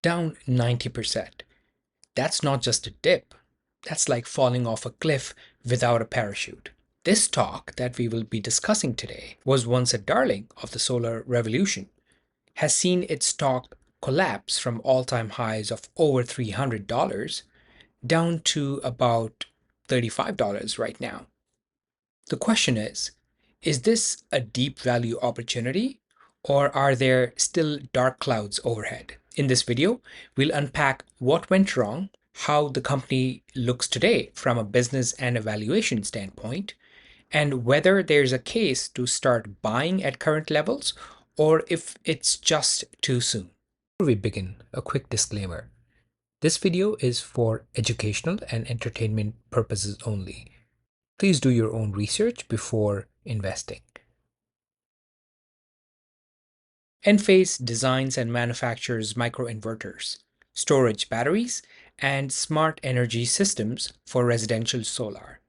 down 90%. That's not just a dip, that's like falling off a cliff without a parachute. This stock that we will be discussing today was once a darling of the solar revolution, has seen its stock collapse from all-time highs of over $300 down to about $35 right now. The question is this a deep value opportunity or are there still dark clouds overhead? In this video, we'll unpack what went wrong, how the company looks today from a business and a valuation standpoint, and whether there's a case to start buying at current levels or if it's just too soon. Before we begin, a quick disclaimer. This video is for educational and entertainment purposes only. Please do your own research before investing. Enphase designs and manufactures microinverters, storage batteries, and smart energy systems for residential solar.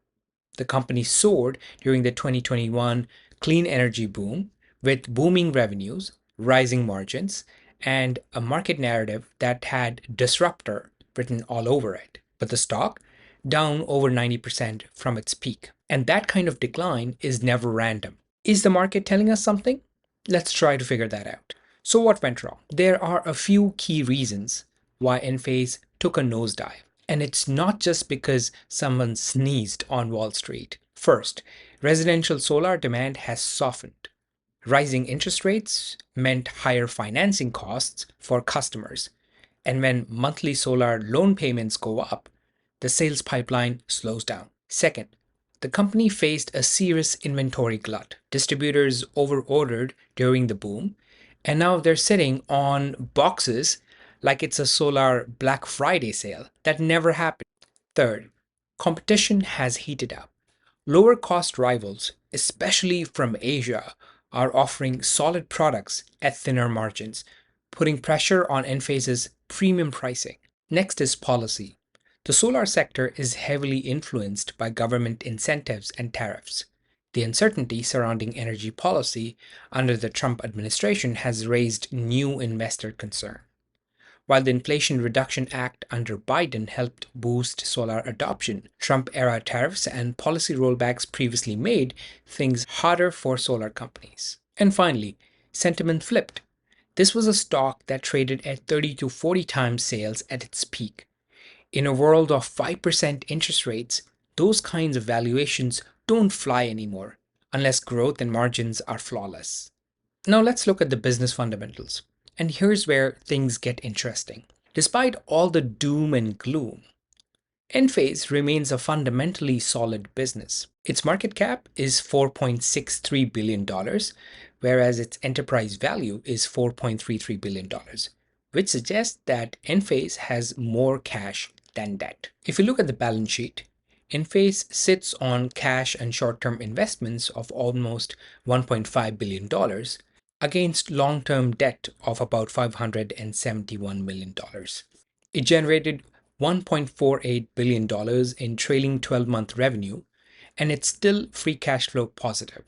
The company soared during the 2021 clean energy boom with booming revenues, rising margins, and a market narrative that had disruptor written all over it. But the stock down over 90% from its peak. And that kind of decline is never random. Is the market telling us something? Let's try to figure that out. So what went wrong? There are a few key reasons why Enphase took a nosedive. And it's not just because someone sneezed on Wall Street. First, residential solar demand has softened. Rising interest rates meant higher financing costs for customers. And when monthly solar loan payments go up, the sales pipeline slows down. Second, the company faced a serious inventory glut. Distributors overordered during the boom, and now they're sitting on boxes like it's a solar Black Friday sale that never happened. Third, competition has heated up. Lower cost rivals, especially from Asia, are offering solid products at thinner margins, putting pressure on Enphase's premium pricing. Next is policy. The solar sector is heavily influenced by government incentives and tariffs. The uncertainty surrounding energy policy under the Trump administration has raised new investor concern. While the Inflation Reduction Act under Biden helped boost solar adoption, Trump-era tariffs and policy rollbacks previously made things harder for solar companies. And finally, sentiment flipped. This was a stock that traded at 30 to 40 times sales at its peak. In a world of 5% interest rates, those kinds of valuations don't fly anymore unless growth and margins are flawless. Now let's look at the business fundamentals. And here's where things get interesting. Despite all the doom and gloom, Enphase remains a fundamentally solid business. Its market cap is $4.63 billion, whereas its enterprise value is $4.33 billion, which suggests that Enphase has more cash than debt. If you look at the balance sheet, Enphase sits on cash and short-term investments of almost $1.5 billion against long-term debt of about $571 million. It generated $1.48 billion in trailing 12-month revenue, and it's still free cash flow positive.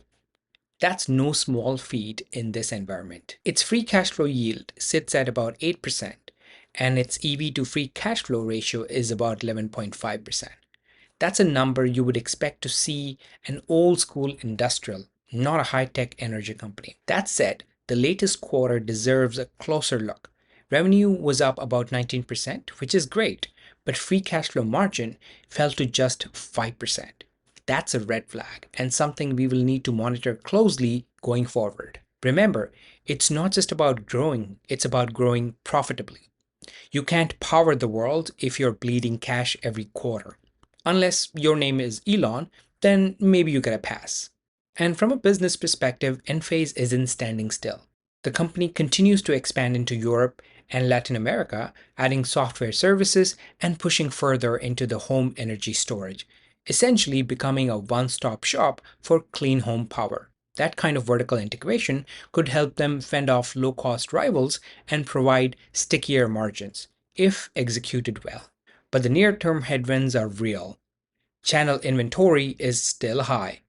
That's no small feat in this environment. Its free cash flow yield sits at about 8%, and its EV to free cash flow ratio is about 11.5%. That's a number you would expect to see an old school industrial, not a high-tech energy company. That said, the latest quarter deserves a closer look. Revenue was up about 19%, which is great, but free cash flow margin fell to just 5%. That's a red flag and something we will need to monitor closely going forward. Remember, it's not just about growing, it's about growing profitably. You can't power the world if you're bleeding cash every quarter. Unless your name is Elon, then maybe you get a pass. And from a business perspective, Enphase isn't standing still. The company continues to expand into Europe and Latin America, adding software services and pushing further into the home energy storage, essentially becoming a one-stop shop for clean home power. That kind of vertical integration could help them fend off low-cost rivals and provide stickier margins, if executed well. But the near-term headwinds are real. Channel inventory is still high.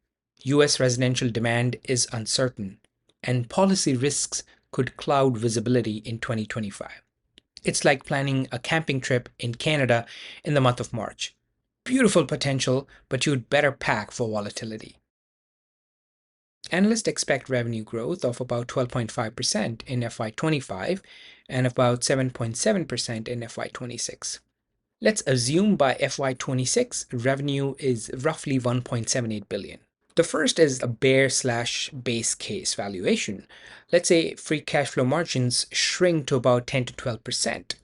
US residential demand is uncertain, and policy risks could cloud visibility in 2025. It's like planning a camping trip in Canada in the month of March. Beautiful potential, but you'd better pack for volatility. Analysts expect revenue growth of about 12.5% in FY25 and about 7.7% in FY26. Let's assume by FY26 revenue is roughly 1.78 billion. The first is a bear slash base case valuation. Let's say free cash flow margins shrink to about 10 to 12%,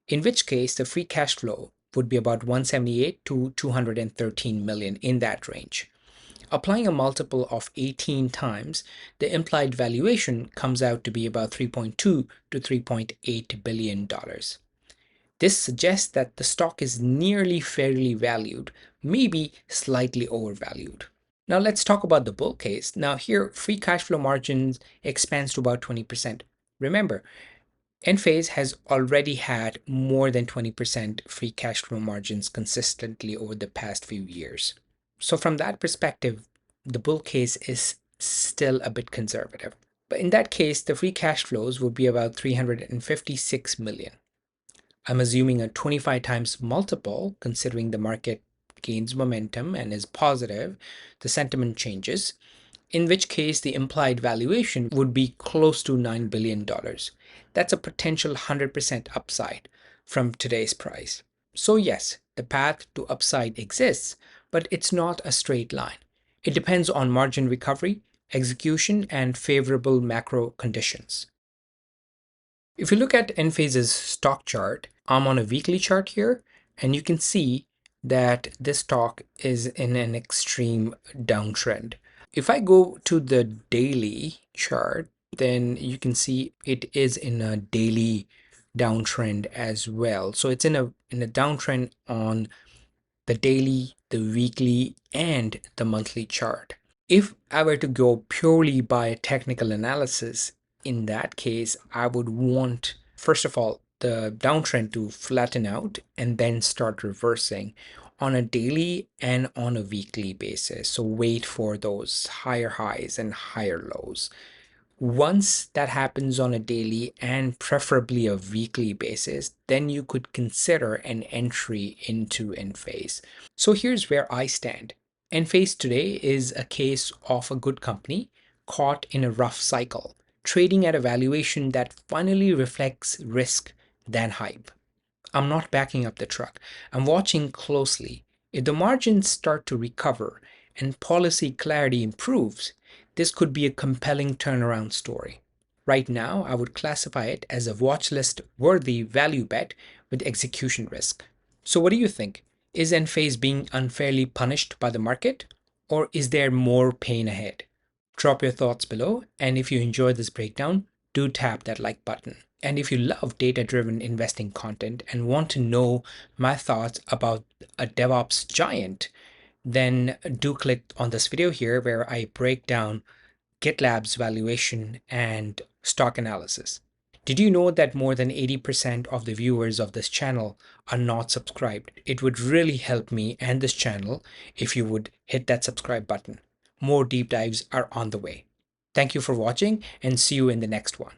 in which case the free cash flow would be about 178 to 213 million, in that range. Applying a multiple of 18 times, the implied valuation comes out to be about 3.2 to 3.8 billion dollars. This suggests that the stock is nearly fairly valued, maybe slightly overvalued. Now let's talk about the bull case. Now here, free cash flow margins expands to about 20%. Remember, Enphase has already had more than 20% free cash flow margins consistently over the past few years. So from that perspective, the bull case is still a bit conservative. But in that case, the free cash flows would be about 356 million. I'm assuming a 25 times multiple, considering the market gains momentum and is positive, the sentiment changes, in which case the implied valuation would be close to $9 billion. That's a potential 100% upside from today's price. So, yes, the path to upside exists, but it's not a straight line. It depends on margin recovery, execution, and favorable macro conditions. If you look at Enphase's stock chart, I'm on a weekly chart here, and you can see that this stock is in an extreme downtrend. If I go to the daily chart, then you can see it is in a daily downtrend as well. So it's in a downtrend on the daily, the weekly, and the monthly chart. If I were to go purely by a technical analysis, in that case, I would want, first of all, the downtrend to flatten out and then start reversing on a daily and on a weekly basis. So wait for those higher highs and higher lows. Once that happens on a daily and preferably a weekly basis, then you could consider an entry into Enphase. So here's where I stand. Enphase today is a case of a good company caught in a rough cycle, trading at a valuation that finally reflects risk than hype. I'm not backing up the truck. I'm watching closely. If the margins start to recover and policy clarity improves, this could be a compelling turnaround story. Right now, I would classify it as a watchlist worthy value bet with execution risk. So, what do you think? Is Enphase being unfairly punished by the market, or is there more pain ahead? Drop your thoughts below, and if you enjoyed this breakdown, do tap that like button. And if you love data driven investing content and want to know my thoughts about a DevOps giant, then do click on this video here where I break down GitLab's valuation and stock analysis. Did you know that more than 80% of the viewers of this channel are not subscribed? It would really help me and this channel if you would hit that subscribe button. More deep dives are on the way. Thank you for watching and see you in the next one.